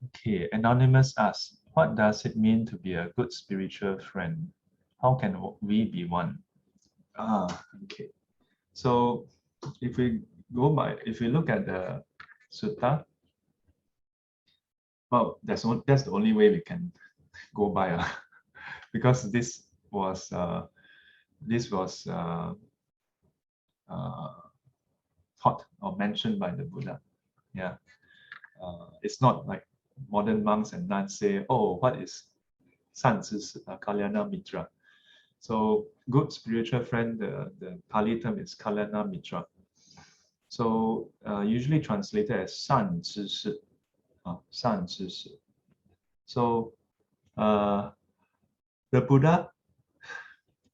Okay, Anonymous asks, what does it mean to be a good spiritual friend? How can we be one? Okay. So if we if we look at the sutta, well, that's the only way we can go by, because this was uh, taught or mentioned by the Buddha. Yeah, it's not like modern monks and nuns say, "Oh, what is 善知识, Kalyana Mitra?" So, good spiritual friend, the Pali term is Kalyana Mitra. So, usually translated as 善知识, 善知识. So, uh, the Buddha,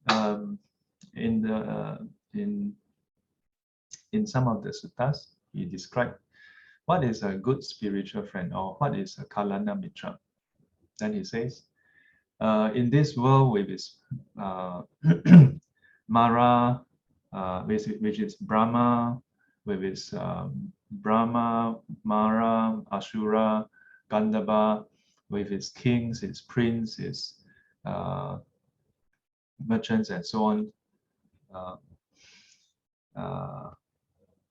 um, in the in some of the suttas, he described what is a good spiritual friend or what is a Kalana Mitra. Then he says, in this world with its Mara, which is Brahma, with its Brahma, Mara, Ashura, Gandhava, with its kings, its prince, its merchants, and so on.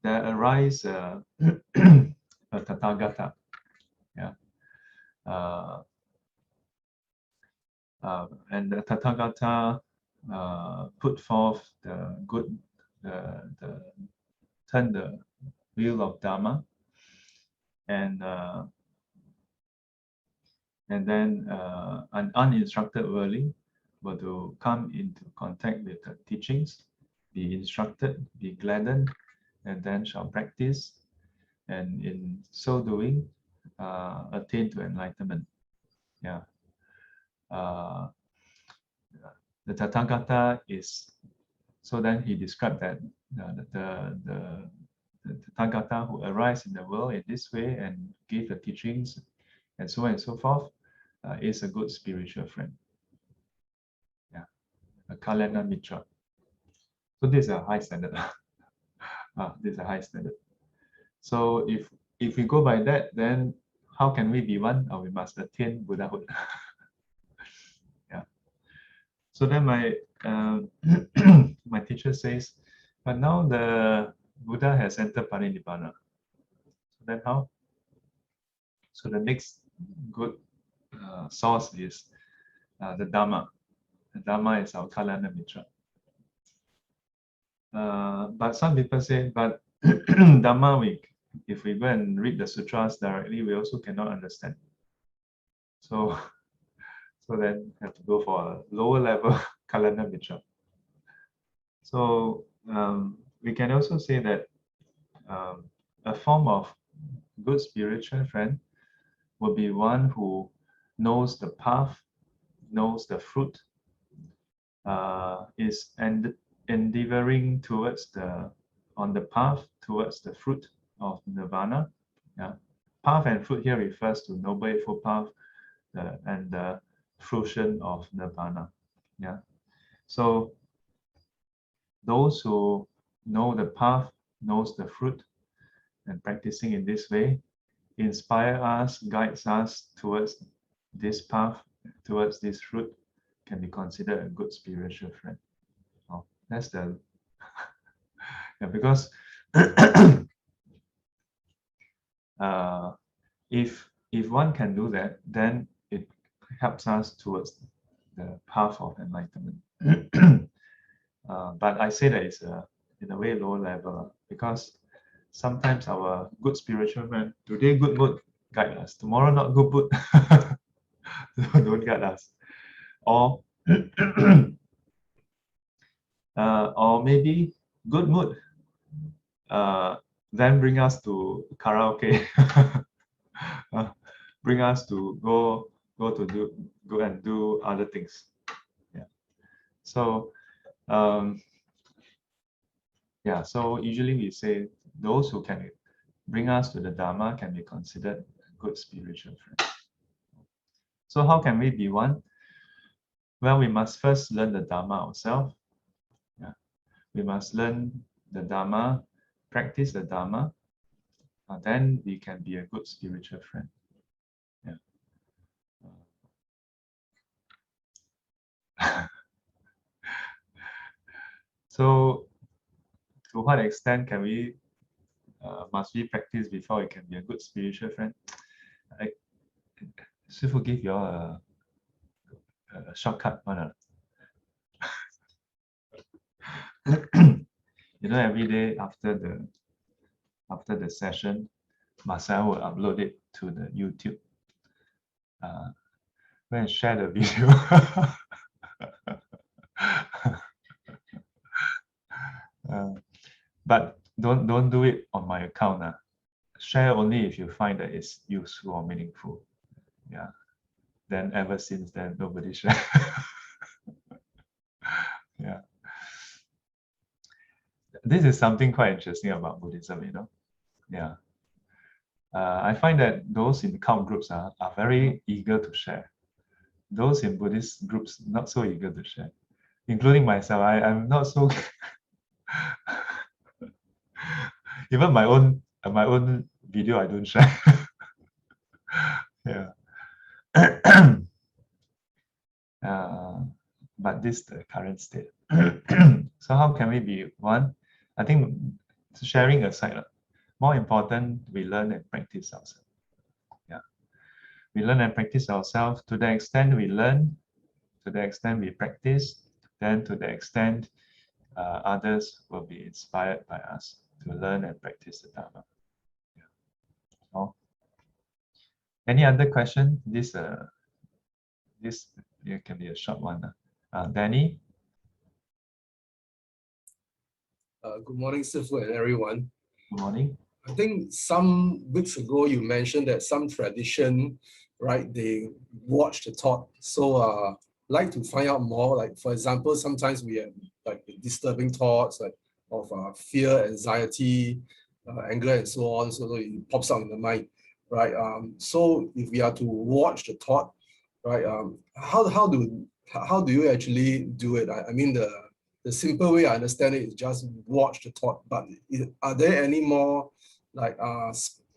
There arise a Tathagata. Yeah. And the Tathagata put forth the good, turn the wheel of Dharma, and then an uninstructed worldling were to come into contact with the teachings, be instructed, be gladdened, and then shall practice, and in so doing, attain to enlightenment. Yeah. The Tathagata is, so then he described that the Tathagata who arise in the world in this way and give the teachings and so on and so forth is a good spiritual friend. Yeah, a Kalyana Mitra. So this is a high standard. This is a high standard. So if we go by that, then how can we be one? We must attain Buddhahood. Yeah. So then my my teacher says, but now the Buddha has entered Parinibbana. So then how? So the next good source is the Dhamma. The Dhamma is our Kalyana Mitra. But some people say, but Dhamma, if we go and read the sutras directly, we also cannot understand. So, so then have to go for a lower level Kalyana Mitra. So we can also say that a form of good spiritual friend will be one who knows the path, knows the fruit, is endeavoring towards on the path towards the fruit of nirvana. Yeah, path and fruit here refers to noble eightfold path and the fruition of nirvana. Yeah, so those who know the path, knows the fruit, and practicing in this way, inspire us, guides us towards this path, towards this fruit, can be considered a good spiritual friend. Oh, that's the yeah, because if one can do that, then it helps us towards the path of enlightenment. But I say that it's in a way lower level because sometimes our good spiritual friend, today good mood, guide us. Tomorrow not good mood, don't guide us. Or or maybe good mood, then bring us to karaoke, bring us to go and do other things. Yeah. So yeah. So usually we say those who can bring us to the Dharma can be considered good spiritual friends. So how can we be one? Well, we must first learn the Dharma ourselves. Yeah. We must learn the Dharma, practice the Dharma, then we can be a good spiritual friend. Yeah. So, to what extent can we must we practice before we can be a good spiritual friend? I, Shifu give you all a shortcut one. You know, every day after the session, Marcel will upload it to the YouTube. Go and share the video. But don't do it on my account. Share only if you find that it's useful or meaningful. Yeah. Then ever since then, nobody share. Yeah. This is something quite interesting about Buddhism, you know. Yeah. I find that those in cult groups are very eager to share. Those in Buddhist groups not so eager to share, including myself. I'm not so. Even my own video I don't share. Yeah. But this is the current state. So how can we be one? I think sharing aside, more important, we learn and practice ourselves. Yeah, we learn and practice ourselves. To the extent we learn, to the extent we practice, then to the extent others will be inspired by us to learn and practice the Dharma. Yeah. Oh. Any other question? This it can be a short one. Danny? Good morning, Sifu and everyone. Good morning. I think some weeks ago you mentioned that some tradition, right, they watch the thought. So like to find out more. Like for example, sometimes we have like disturbing thoughts like of fear, anxiety, anger, and so on. So it pops up in the mind, right? So if we are to watch the thought, right, how do you actually do it? I mean the simple way I understand it is just watch the thought. But are there any more like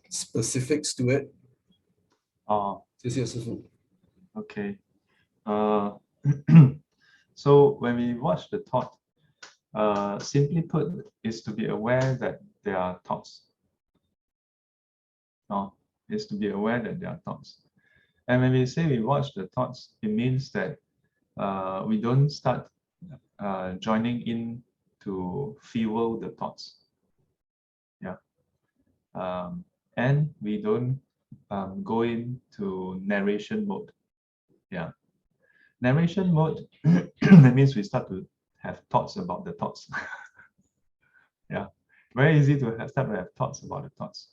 specifics to it? Oh, 谢谢师傅。 okay. So when we watch the thought, simply put, is to be aware that there are thoughts. Is to be aware that there are thoughts. And when we say we watch the thoughts, it means that we don't start joining in to fuel the thoughts. Yeah. And we don't go into narration mode. Yeah. Narration mode, that means we start to have thoughts about the thoughts. Yeah. Very easy to start to have thoughts about the thoughts.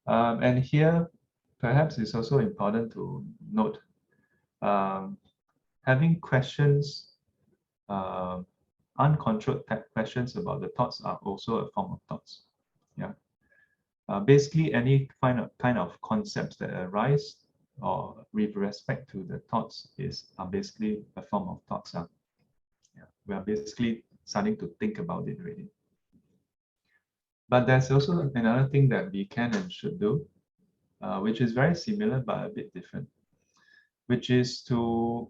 And here, perhaps it's also important to note having questions, uncontrolled questions about the thoughts are also a form of thoughts. Yeah. Basically, any kind of concepts that arise or with respect to the thoughts are basically a form of thoughts. Yeah. We are basically starting to think about it already. But there's also another thing that we can and should do, which is very similar but a bit different, which is to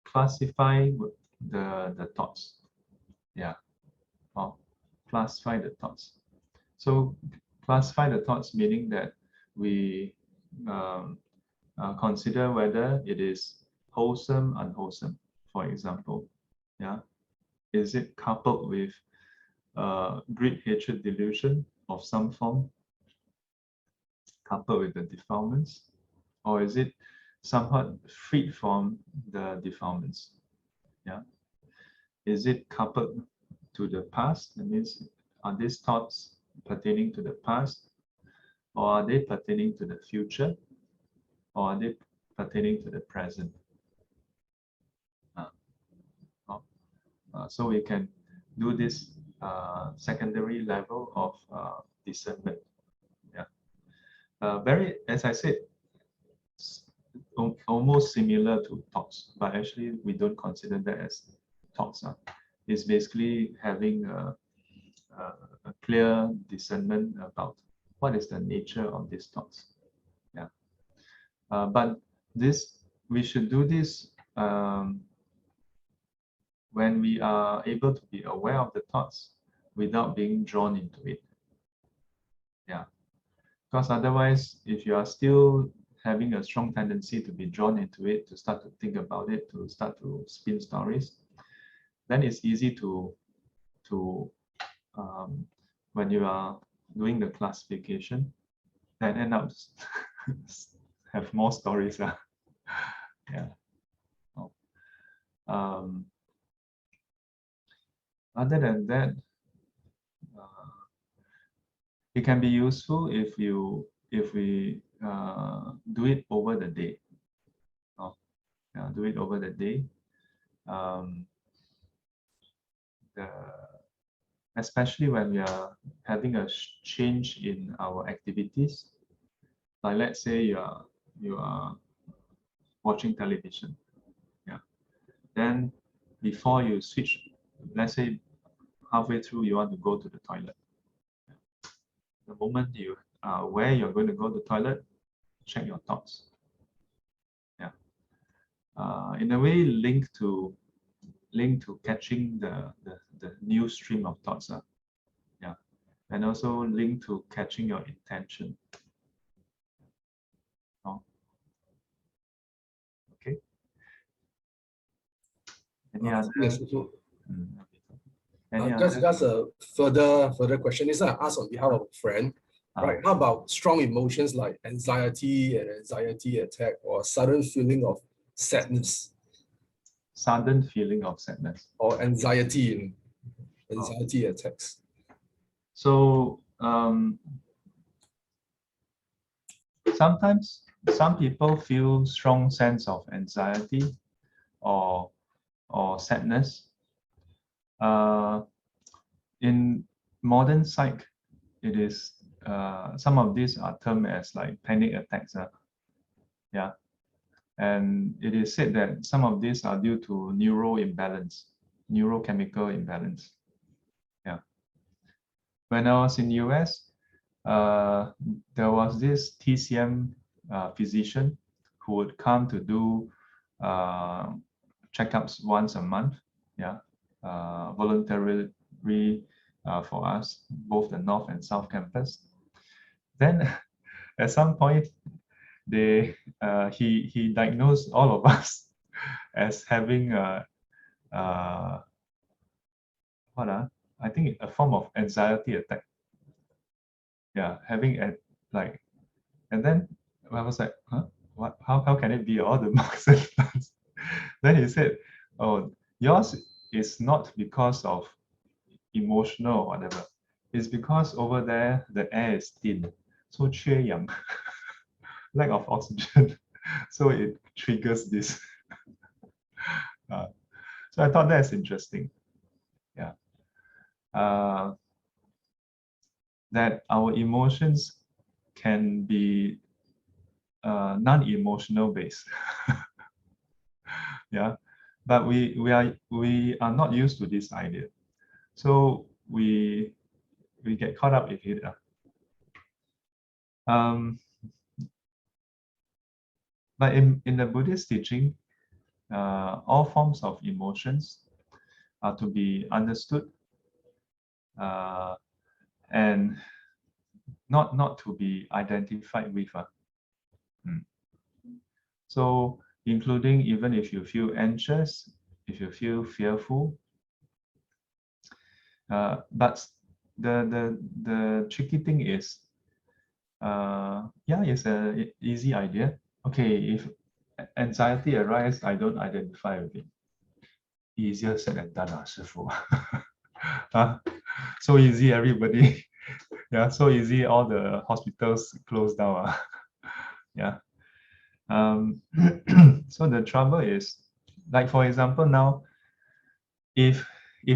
classify the thoughts. Yeah. Or classify the thoughts. So classify the thoughts meaning that we consider whether it is wholesome, unwholesome, for example. Yeah. Is it coupled with greed, hatred, delusion of some form, coupled with the defilements? Or is it somewhat freed from the defilements? Yeah. Is it coupled to the past? That means, are these thoughts pertaining to the past? Or are they pertaining to the future? Or are they pertaining to the present? So we can do this secondary level of discernment. Yeah. Very, as I said, almost similar to thoughts, but actually we don't consider that as thoughts. It's basically having a clear discernment about what is the nature of these thoughts. Yeah. But we should do this when we are able to be aware of the thoughts without being drawn into it. Yeah. Because otherwise, if you are still having a strong tendency to be drawn into it, to start to think about it, to start to spin stories, then it's easy to when you are doing the classification, then end up have more stories. Yeah. Um, other than that, it can be useful if we do it over the day. Do it over the day. Um, the, especially when we are having a change in our activities. Like let's say you are watching television. Yeah. Then before you switch, let's say halfway through you want to go to the toilet. The moment you are aware you're going to go to the toilet, check your thoughts. Yeah. In a way linked to catching the new stream of thoughts. Yeah. And also linked to catching your intention. Oh. Okay. Any other? Yes, so, Any other? just a further question. This I asked on behalf of a friend. Right. How about strong emotions like anxiety and anxiety attack or sudden feeling of sadness? Sudden feeling of sadness. Or anxiety attacks. So sometimes some people feel strong sense of anxiety or sadness. In modern psych, it is some of these are termed as like panic attacks. Yeah, and it is said that some of these are due to neurochemical imbalance. Yeah. When I was in US, there was this TCM physician who would come to do checkups once a month. Yeah, voluntarily for us, both the North and South campus. Then, at some point, he diagnosed all of us as having I think a form of anxiety attack. Yeah, having like, and then I was like, huh? What? How can it be all the marks and plants? Then he said, oh, yours is not because of emotional or whatever. It's because over there the air is thin, so 缺氧, lack of oxygen, so it triggers this. So I thought that's interesting. Yeah. That our emotions can be non-emotional based. Yeah, but we are not used to this idea, so we get caught up in it. But in the Buddhist teaching, all forms of emotions are to be understood and not to be identified with. So including even if you feel anxious, if you feel fearful, but the tricky thing is, yeah, it's an easy idea. Okay, if anxiety arises, I don't identify with it. Easier said than done, 师傅. So easy, everybody. Yeah, so easy, all the hospitals closed down. Yeah. So the trouble is, like for example, now, if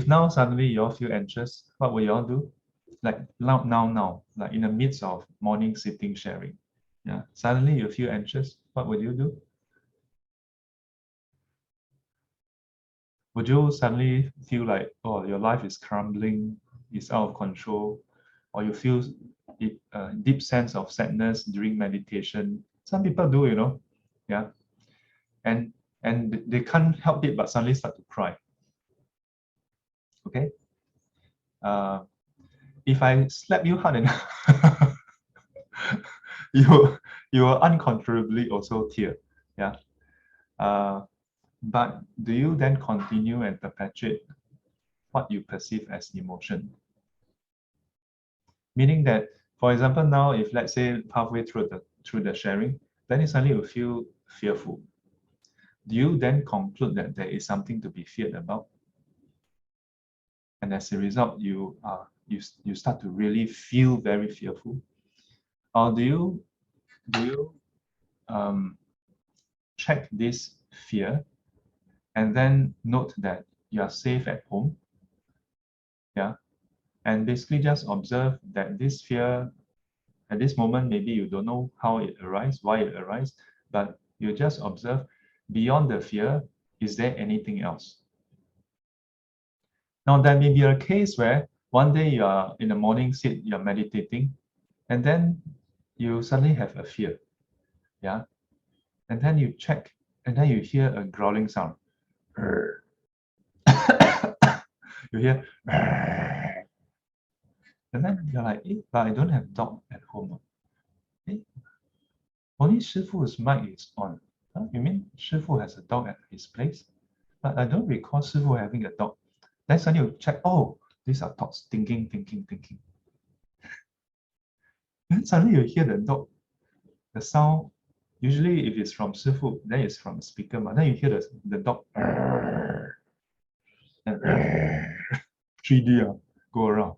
now suddenly you all feel anxious, what will you all do? Like now, like in the midst of morning sitting sharing, yeah, suddenly you feel anxious, what would you do? Would you suddenly feel like, oh, your life is crumbling, it's out of control, or you feel a deep sense of sadness during meditation? Some people do, yeah. and they can't help it but suddenly start to cry. Okay. If I slap you hard enough, you will uncontrollably also tear. Yeah. But do you then continue and perpetuate what you perceive as emotion? Meaning that, for example, now if let's say halfway through the sharing, then suddenly you feel fearful. Do you then conclude that there is something to be feared about? And as a result, you start to really feel very fearful? Or do you check this fear and then note that you are safe at home? Yeah. And basically just observe that this fear at this moment, maybe you don't know how it arises, why it arises, but you just observe beyond the fear, is there anything else? Now, there may be a case where one day you are in the morning sit, you're meditating, and then you suddenly have a fear. Yeah. And then you check, and then you hear a growling sound. You hear, and then you're like, but I don't have dog at home. Only Shifu's mic is on. Huh? You mean Shifu has a dog at his place? But I don't recall Shifu having a dog. Then suddenly you check, oh, these are thoughts, thinking. Then suddenly you hear the dog, the sound. Usually if it's from Shifu, then it's from the speaker. But then you hear the dog and 3D go around.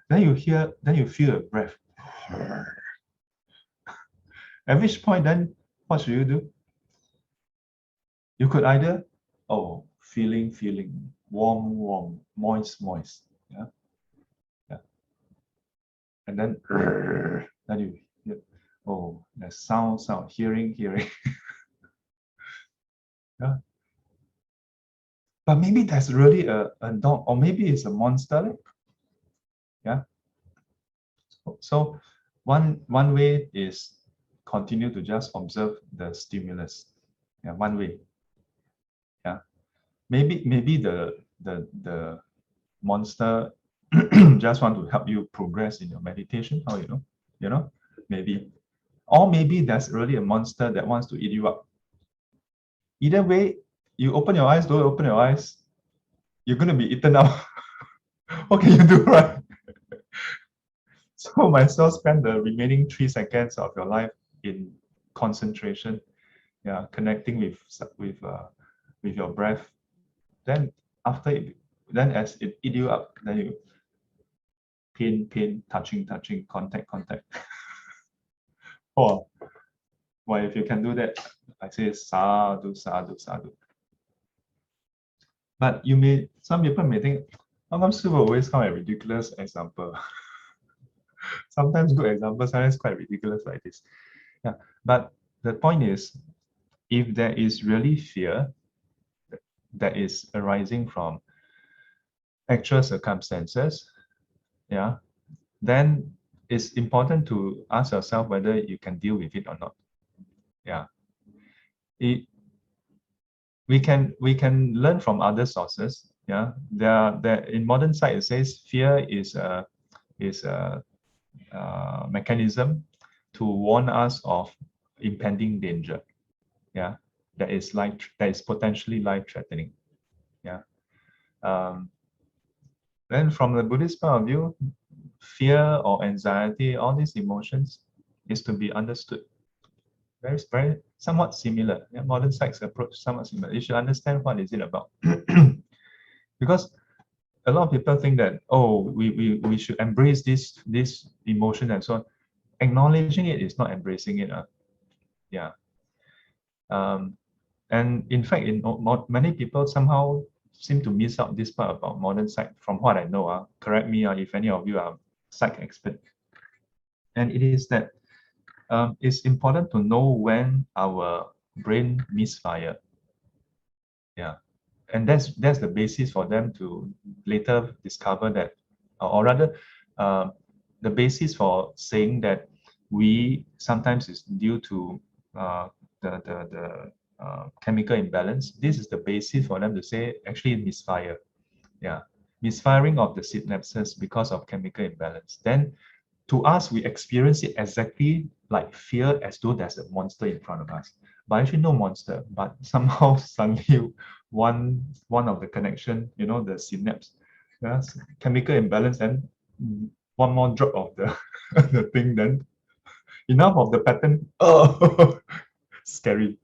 Then you feel a breath. At which point then, what should you do? You could either, oh, feeling, warm, moist. Yeah. And then you hear, oh, there's sound, hearing. Yeah. But maybe there's really a dog, or maybe it's a monster. Yeah. So one way is continue to just observe the stimulus. Yeah, one way. Yeah. Maybe the monster just want to help you progress in your meditation. How you know, maybe, or maybe there's really a monster that wants to eat you up. Either way, you open your eyes, don't open your eyes, you're gonna be eaten up. What can you do, right? So might as well spend the remaining 3 seconds of your life in concentration, yeah, connecting with your breath. Then after it, then as it eat you up, then you pain, touching, contact. Or well, if you can do that, I say sadhu. But some people may think, how come Shiva always come a ridiculous example? Sometimes good examples, sometimes quite ridiculous like this. Yeah, but the point is, if there is really fear that is arising from actual circumstances, yeah, then it's important to ask yourself whether you can deal with it or not. Yeah. We can learn from other sources. Yeah, there in modern science it says fear is a mechanism to warn us of impending danger. Yeah, that is potentially life-threatening. Yeah. Then from the Buddhist point of view, fear or anxiety, all these emotions is to be understood. Very somewhat similar. Yeah, modern science approach somewhat similar. You should understand what is it about. Because a lot of people think that, oh, we should embrace this emotion and so on. Acknowledging it is not embracing it. Yeah. And in fact, many people somehow seem to miss out this part about modern psych. From what I know, correct me if any of you are psych expert. And it is that it's important to know when our brain misfire. Yeah. And that's the basis for them to later discover that, or rather, the basis for saying that we sometimes is due to the chemical imbalance, this is the basis for them to say actually misfire. Yeah, misfiring of the synapses because of chemical imbalance. Then to us, we experience it exactly like fear, as though there's a monster in front of us. But actually no monster, but somehow suddenly one of the connection, the synapse, yes, chemical imbalance, and one more drop of the the thing, then enough of the pattern. Oh, scary.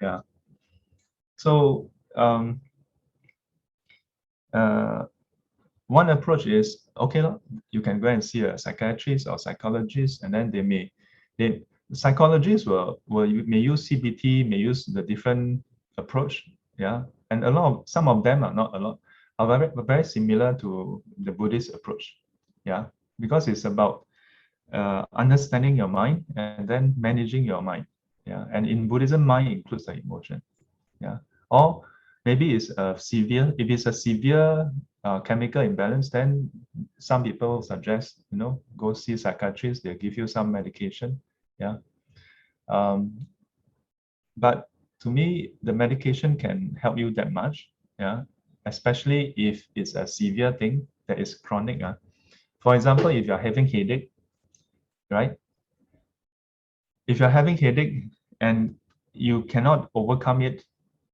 Yeah. So uh, one approach is, okay, you can go and see a psychiatrist or psychologist, and then they psychologists may use CBT, may use the different approach, yeah, and some of them are not a lot, are very similar to the Buddhist approach, yeah, because it's about understanding your mind and then managing your mind, yeah, and in Buddhism, mind includes the emotion, yeah, or maybe it's a severe, if it's a severe chemical imbalance, then some people suggest, go see psychiatrists, they'll give you some medication, yeah. But to me, the medication can help you that much, yeah, especially if it's a severe thing that is chronic. For example, if you're having headache, right? If you're having headache and you cannot overcome it,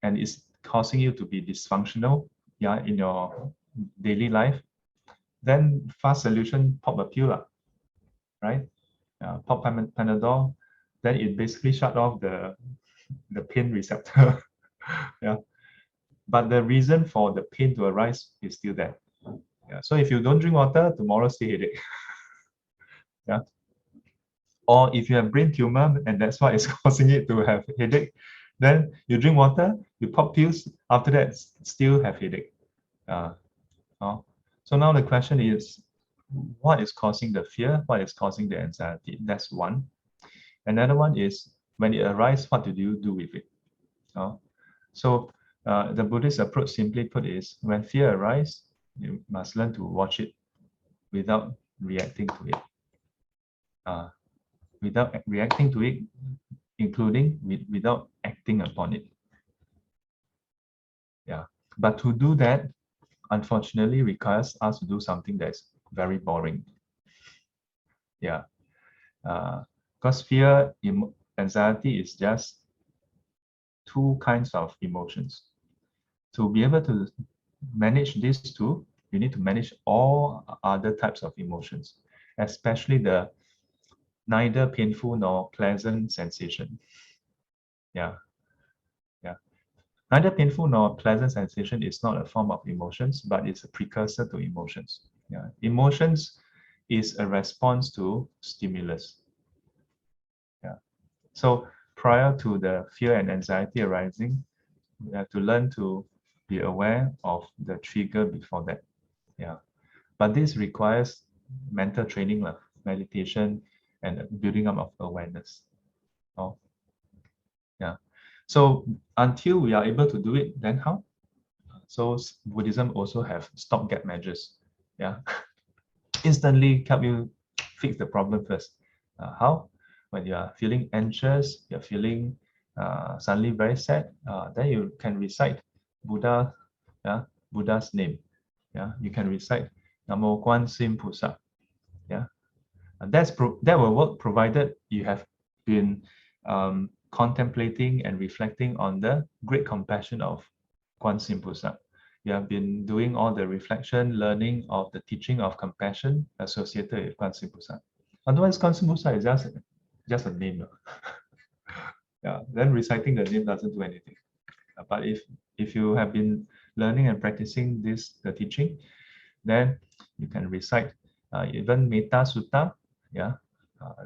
and it's causing you to be dysfunctional, yeah, in your daily life, then fast solution, pop a pill, right? Pop Panadol, then it basically shut off the pain receptor. Yeah, but the reason for the pain to arise is still there. Yeah, so if you don't drink water, tomorrow still headache. Yeah, or if you have brain tumor and that's why it's causing it to have headache, then you drink water, you pop pills, after that still have headache. Uh, oh. So now the question is, what is causing the fear? What is causing the anxiety? That's one. Another one is, when it arises, what do you do with it? So the Buddhist approach, simply put, is when fear arises, you must learn to watch it without reacting to it. Without reacting to it, including without acting upon it. Yeah. But to do that, unfortunately, requires us to do something that's very boring. Yeah. Because fear, anxiety is just two kinds of emotions. To be able to manage these two, you need to manage all other types of emotions, especially the neither painful nor pleasant sensation. Yeah. Yeah. Neither painful nor pleasant sensation is not a form of emotions, but it's a precursor to emotions. Yeah. Emotions is a response to stimulus. Yeah. So prior to the fear and anxiety arising, we have to learn to be aware of the trigger before that. Yeah. But this requires mental training, meditation, and building up of awareness. Oh, yeah. So until we are able to do it, then how? So Buddhism also have stopgap measures. Yeah, instantly help you fix the problem first. How? When you are feeling anxious, you're feeling suddenly very sad, then you can recite Buddha, yeah, Buddha's name. Yeah, you can recite Namo Quan Sim Pusa. Yeah, and that will work provided you have been contemplating and reflecting on the great compassion of Quan Sim Pusa. You have been doing all the reflection, learning of the teaching of compassion associated with Quan Sim Pusa. Otherwise, Quan Sim Pusa is just a name. Yeah, then reciting the name doesn't do anything. But if you have been learning and practicing the teaching, then you can recite even Metta Sutta, yeah,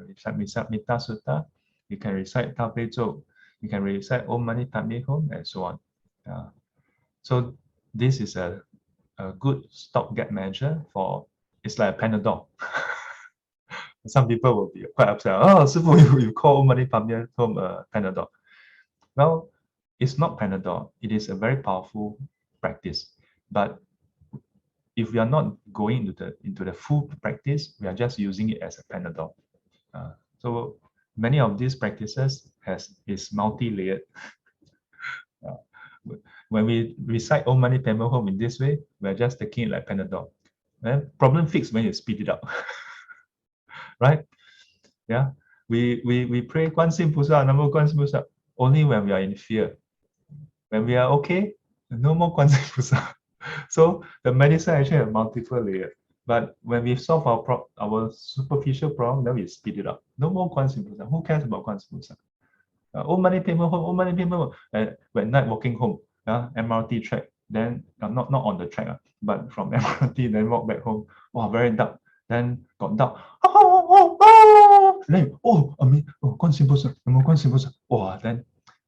recite Metta Sutta, you can recite Tao Pei Zhou, you can recite Om Mani Padme Hum, and so on. So this is a good stopgap measure for, it's like a Panadol. Some people will be quite upset. Oh, Sifu, you call Om Mani Padme Hum Panadol. Well, it's not Panadol. It is a very powerful practice. But if we are not going into the full practice, we are just using it as a Panadol. So many of these practices is multi-layered. Uh, when we recite Om Mani Padme Hum in this way, we're just taking it like Panadol. And problem fixed when you speed it up, right? Yeah, we pray Guan Yin Pusa, Namo Guan Yin Pusa only when we are in fear. When we are okay, no more Guan Yin Pusa. So the medicine actually has multiple layers. But when we solve our superficial problem, then we speed it up. No more Guan Yin Pusa. Who cares about Guan Yin Pusa? Oh, many people home, oh, many people home. When night walking home, MRT track, then not on the track, but from MRT, then walk back home. Wow, very dark. Then got dark. Then, I mean, oh, 观世音菩萨, Namo 观世音菩萨. Wow, then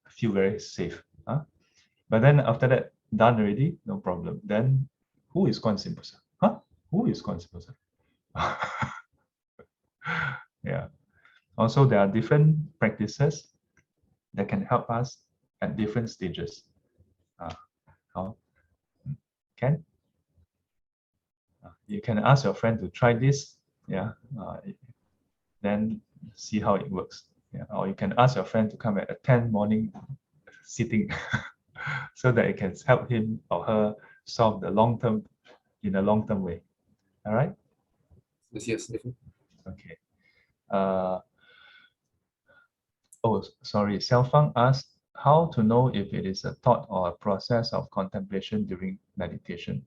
feel very safe. But then after that, done already, no problem. Then who is 观世音菩萨? Who is 观世音菩萨? Yeah. Also, there are different practices that can help us at different stages. Can you can ask your friend to try this, yeah, then see how it works. Yeah, or you can ask your friend to come at 10 morning sitting, so that it can help him or her solve the long term in a long term way. All right. Yes. Okay. Oh, sorry. Xiaofang asked how to know if it is a thought or a process of contemplation during meditation.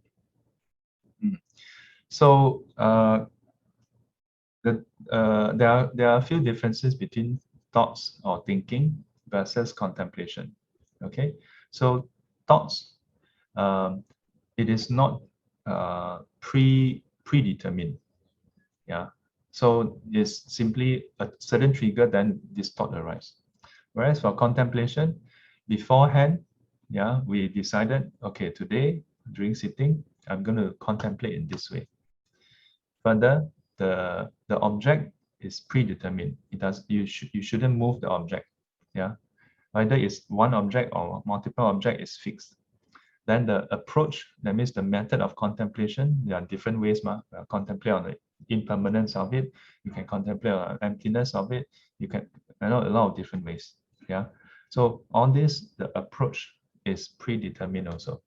So there are a few differences between thoughts or thinking versus contemplation. Okay, so thoughts, it is not predetermined. Yeah, so it's simply a certain trigger, then this thought arises. Whereas for contemplation, beforehand, yeah, we decided, okay, today during sitting, I'm going to contemplate in this way. Further, the object is predetermined. You shouldn't move the object. Yeah, either it's one object or multiple object is fixed. Then the approach, that means the method of contemplation, there are different ways. Contemplate on the impermanence of it. You can contemplate on the emptiness of it. You can, a lot of different ways. Yeah. So on this, the approach is predetermined also.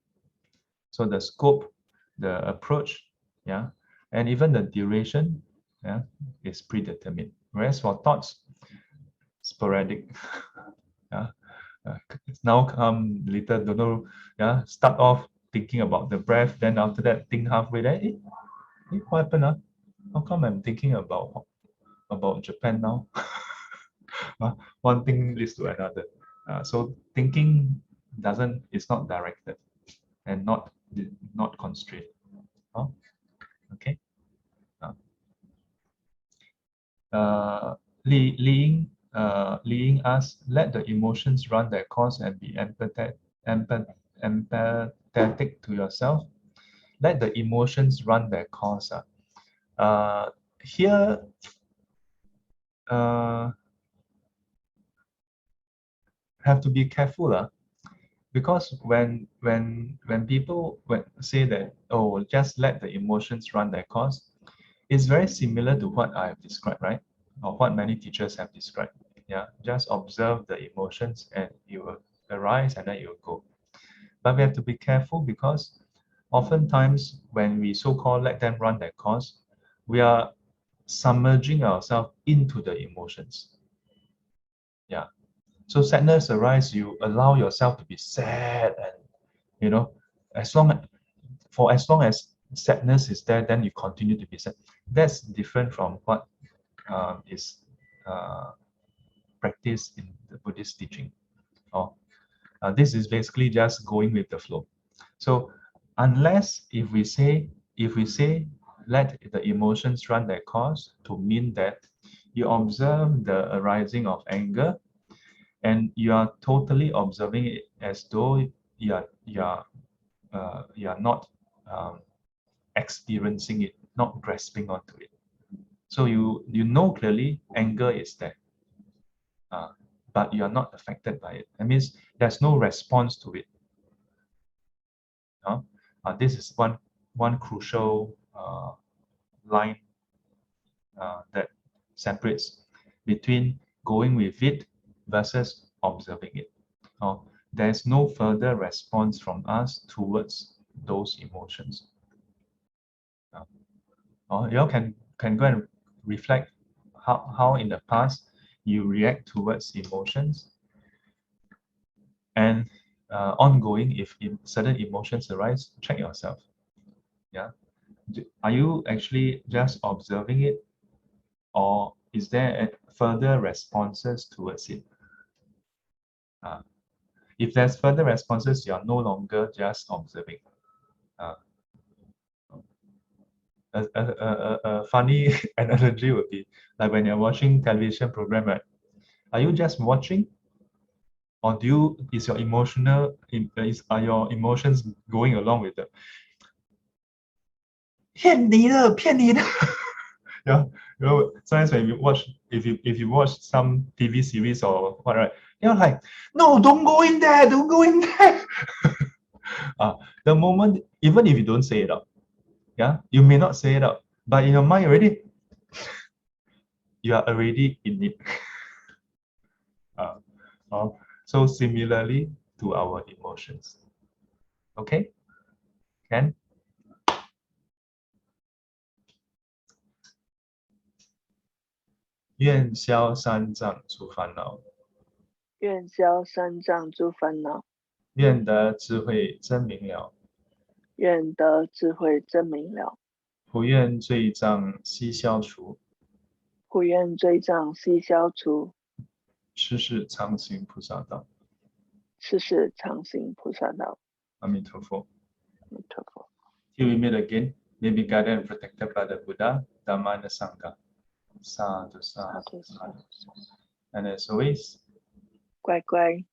So the scope, the approach, yeah, and even the duration, yeah, is predetermined. Whereas for thoughts, sporadic. Yeah, now come later, don't know. Yeah, start off thinking about the breath, then after that think halfway. Then, what happened? How come I'm thinking about Japan now? One thing leads to another. So thinking is not directed and not constrained. Okay. Leading us, let the emotions run their course and be empathetic to yourself. Let the emotions run their course. Here, have to be careful, because when people say that, oh, just let the emotions run their course, it's very similar to what I have described, right? Or what many teachers have described. Yeah, just observe the emotions and it will arise and then it will go. But we have to be careful because oftentimes when we so-called let them run their course, we are submerging ourselves into the emotions. Yeah. So sadness arises, you allow yourself to be sad, and as long as sadness is there, then you continue to be sad. That's different from what is practiced in the Buddhist teaching. This is basically just going with the flow. So unless if we say let the emotions run their course, to mean that you observe the arising of anger and you are totally observing it as though you are not experiencing it, not grasping onto it. So you know clearly anger is there, but you are not affected by it. That means there's no response to it. This is one crucial line that separates between going with it versus observing it. there's no further response from us towards those emotions. Or you all can go and reflect how in the past you react towards emotions, and ongoing, if certain emotions arise, check yourself. Yeah, are you actually just observing it, or is there further responses towards it? If there's further responses, you are no longer just observing. A funny analogy would be like when you're watching television program, right? Are you just watching, or is your are your emotions going along with the 骗你的，骗你的? Yeah, sometimes when you watch, if you watch some TV series or what, right? You're like, no, don't go in there, don't go in there. The moment, even if you don't say it out, yeah, you may not say it out, but in your mind already, you are already in it. So similarly to our emotions. Okay, Ken? 愿消三障诸烦恼，愿消三障诸烦恼，愿得智慧真明了，愿得智慧真明了，普愿罪障悉消除，普愿罪障悉消除，世世常行菩萨道。世世常行菩萨道。阿弥陀佛。阿弥陀佛。 Till we meet again, may be guided and protected by the Buddha, Dhamma, and the Sangha. Sadhu, sadhu, sadhu. And as always, 乖乖，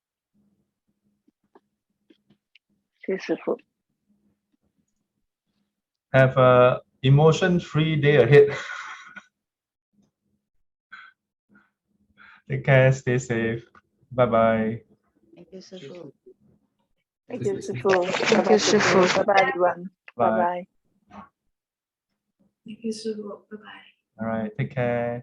谢谢师父。 have a emotion-free day ahead. Take care, stay safe. Bye-bye. Thank you, 师父。 Thank you, 师父。 Thank you, 师父。 Bye bye, everyone. Bye bye. Thank you, 师父。拜拜。 All right, take care.